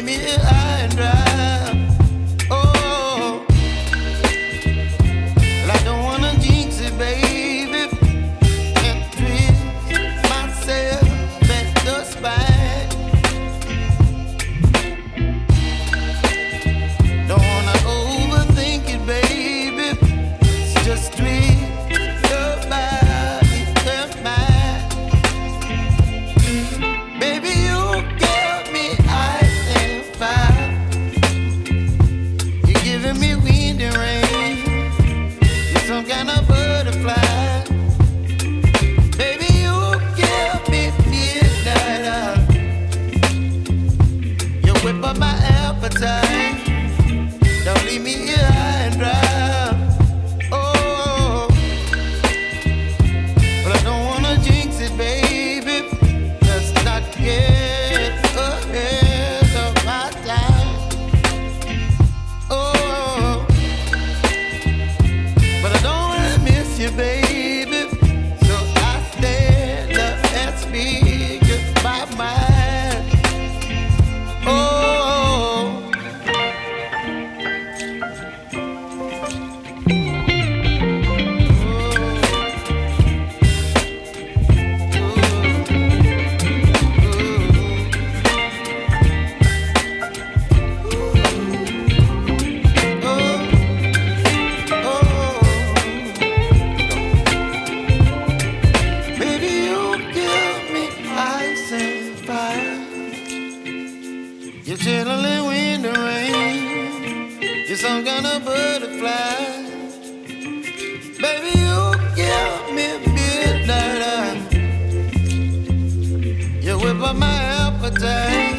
leave me high and dry. Oh, well, I don't wanna jinx it, baby, and twist myself at the spine. Don't wanna overthink it, baby. It's just twist your body and mine. Baby, you give me ice and fire. You're giving me wind and rain. You're some kind of butterfly. Baby, you give me midnight oil. You whip up my appetite. Don't leave me here high and dry. Oh, but I don't wanna jinx it, baby. Let's not get ahead of my time. Oh, but I don't wanna miss you, baby. So I stand up and speak my mind. Oh. Baby, you give me ice and fire. You're chilling wind and rain. You're some kind of butterfly. Baby, you give me midnight oil. You whip up my appetite.